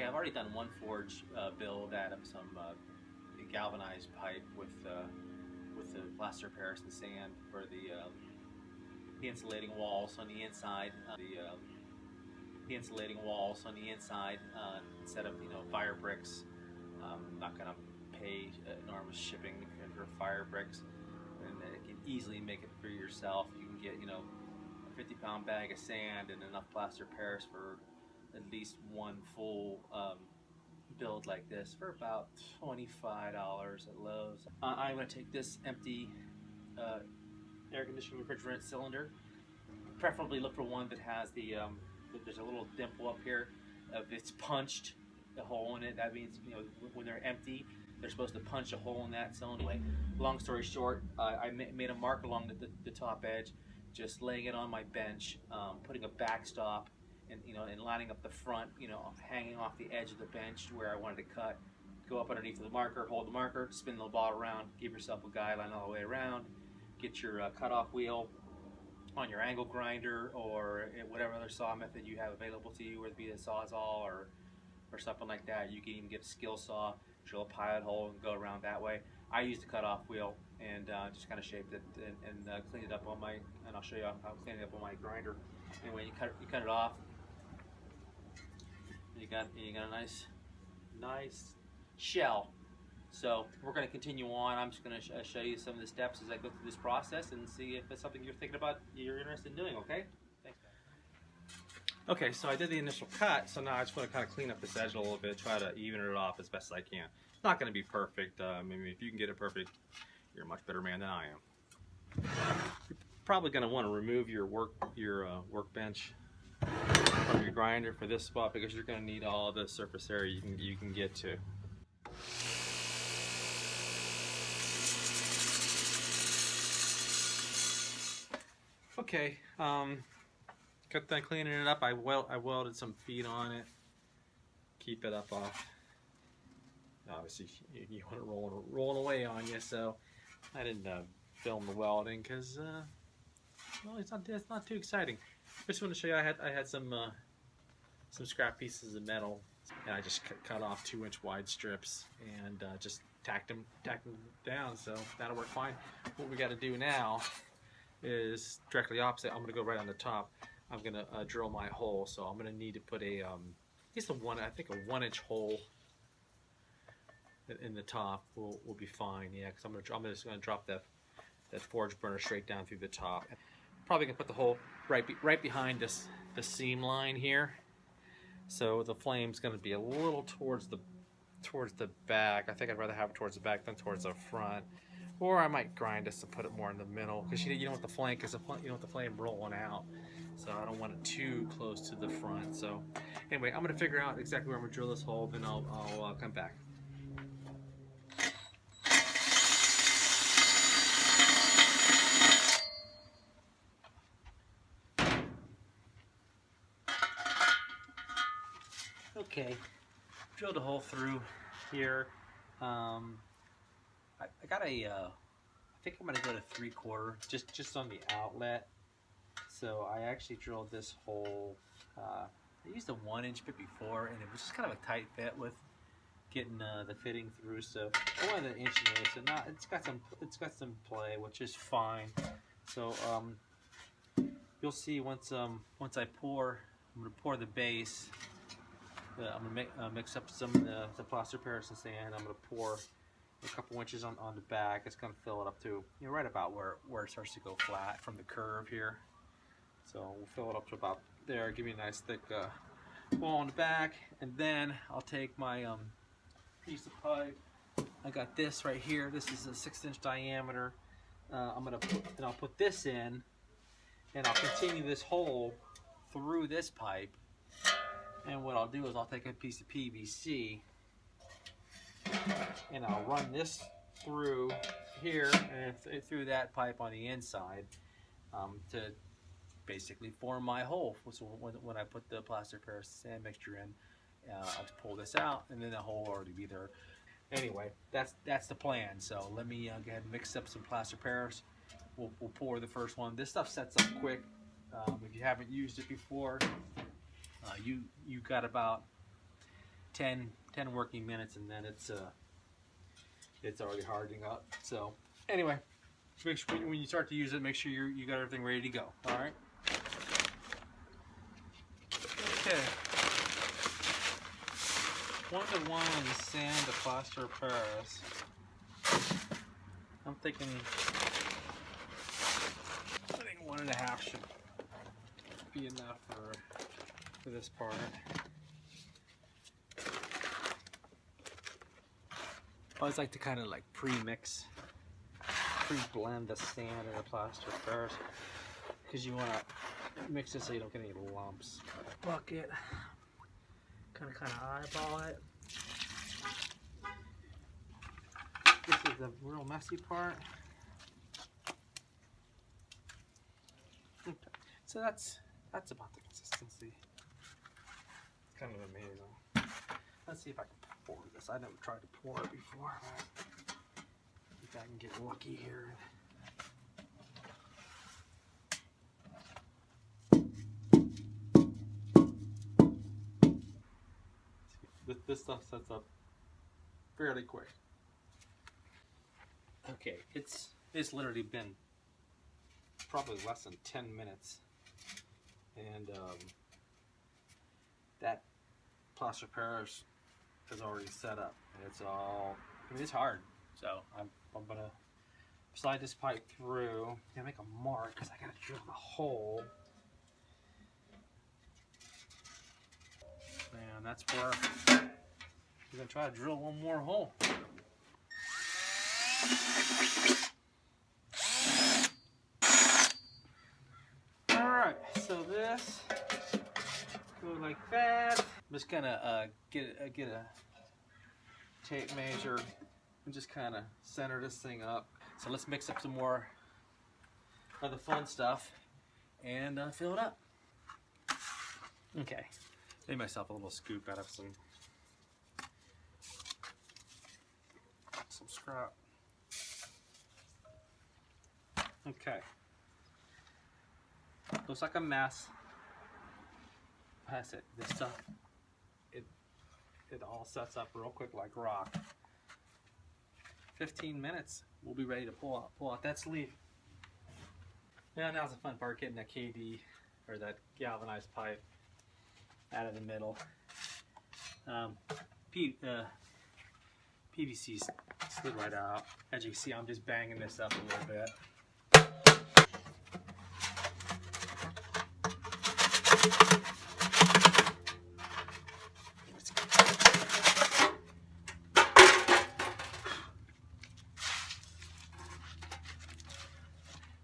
Okay, I've already done one forge build out of some galvanized pipe with the plaster of Paris and sand for the insulating walls on the inside. The insulating walls on the inside instead of fire bricks. I'm not gonna pay enormous shipping for fire bricks, and you can easily make it for yourself. You can get a 50-pound bag of sand and enough plaster of Paris for at least one full build like this for about $25 at Lowe's. I'm going to take this empty air conditioning refrigerant cylinder. Preferably look for one that has there's a little dimple up here. If it's punched a hole in it, that means when they're empty, they're supposed to punch a hole in that cylinder. Long story short, I made a mark along the top edge, just laying it on my bench, putting a backstop, and lining up the front, hanging off the edge of the bench to where I wanted to cut. Go up underneath the marker, hold the marker, spin the ball around, give yourself a guideline all the way around, get your cutoff wheel on your angle grinder or whatever other saw method you have available to you, whether it be a Sawzall or something like that. You can even get a skill saw, drill a pilot hole, and go around that way. I used a cutoff wheel and just kind of shaped it and cleaned it up on my, and I'll show you how I clean it up on my grinder. Anyway, you cut it off. You got a nice shell. So we're going to continue on. I'm just going to show you some of the steps as I go through this process and see if it's something you're thinking about, you're interested in doing. Okay? Thanks, guys. Okay, so I did the initial cut, so now I just want to kind of clean up this edge a little bit, try to even it off as best as I can. It's not going to be perfect. Maybe if you can get it perfect, you're a much better man than I am. You're probably going to want to remove your workbench from your grinder for this spot because you're going to need all the surface area you can get to. Okay, got done cleaning it up. I welded some feet on it. Keep it up off. Obviously, you want it rolling away on you, so I didn't film the welding because well, it's not too exciting. Just want to show you I had some scrap pieces of metal, and I just cut off 2-inch wide strips and just tacked them down, so that'll work fine. What we got to do now is directly opposite. I'm going to go right on the top. I'm going to drill my hole, so I'm going to need to put a I think a 1-inch hole in the top will be fine. Yeah, because I'm just going to drop that forge burner straight down through the top. Probably going to put the hole right behind the seam line here, so the flame's going to be a little towards the back. I think I'd rather have it towards the back than towards the front. Or I might grind this to put it more in the middle, because you don't want the flame, you don't want the flame rolling out. So I don't want it too close to the front. So anyway, I'm going to figure out exactly where I'm going to drill this hole, then I'll come back. Okay, drilled a hole through here. I got I think I'm going to go to 3/4, just on the outlet. So I actually drilled this hole. I used a 1-inch bit before, and it was just kind of a tight fit with getting the fitting through. So I wanted 1 inch in it. So it's got some play, which is fine. So you'll see once I pour, I'm going to pour the base. I'm going to mix up some of the plaster Paris and sand. I'm going to pour a couple inches on the back. It's going to fill it up to right about where it starts to go flat from the curve here. So we'll fill it up to about there. Give me a nice thick wall on the back, and then I'll take my piece of pipe. I got this right here. This is a 6-inch diameter. I'll put this in, and I'll continue this hole through this pipe. And what I'll do is I'll take a piece of PVC and I'll run this through here and through that pipe on the inside to basically form my hole. So when I put the plaster Paris sand mixture in, I'll pull this out, and then the hole will already be there. Anyway, that's the plan. So let me go ahead and mix up some plaster Paris. We'll pour the first one. This stuff sets up quick. If you haven't used it before, you got about 10 working minutes, and then it's already hardening up. So anyway, make sure when you start to use it, make sure you got everything ready to go. All right. Okay. 1-to-1 sand to plaster of Paris. I'm thinking, I think 1.5 should be enough for this part. I always like to kind of like pre-blend the sand and the plaster of Paris, because you want to mix it so you don't get any lumps. Bucket, kind of eyeball it. This is the real messy part. Okay. So that's about the consistency. It's kind of amazing. Let's see if I can pour this. I never tried to pour it before. If I can get lucky here. This stuff sets up fairly quick. Okay, it's literally been probably less than 10 minutes, and that plaster of Paris is already set up, and it's all, I mean, it's hard. So I'm gonna slide this pipe through and make a mark, because I gotta drill the hole. And that's where we're gonna try to drill one more hole. Alright, so this goes like that. I'm just gonna get a tape measure and just kind of center this thing up. So let's mix up some more of the fun stuff and fill it up. Okay, made myself a little scoop out of some scrap. Okay, looks like a mess. That's it. This stuff, it all sets up real quick like rock. 15 minutes, we'll be ready to pull out that sleeve. Yeah, now's the fun part, getting that KD or that galvanized pipe out of the middle. PVC slid right out. As you can see, I'm just banging this up a little bit.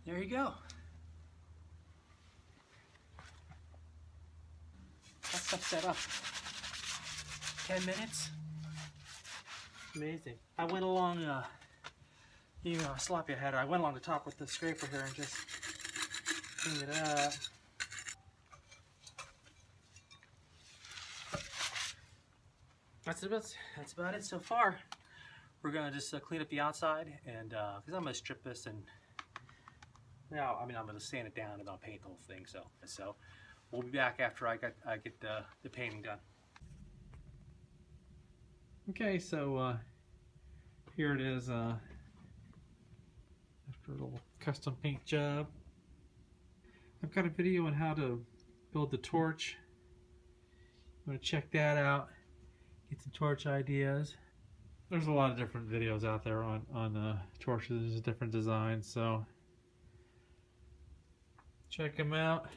There you go. That stuff set up. 10 minutes. Amazing. I went along, sloppy header. I went along the top with the scraper here and just cleaned it up. That's about it so far. We're gonna just clean up the outside, and because I'm gonna strip this, and now I'm gonna sand it down and I'll paint the whole thing. So we'll be back after I get the painting done. Okay, so here it is after a little custom paint job. I've got a video on how to build the torch. I'm gonna check that out. Get some torch ideas. There's a lot of different videos out there on torches. There's different designs, so check them out.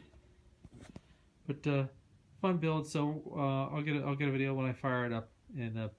But fun build. So I'll get a video when I fire it up and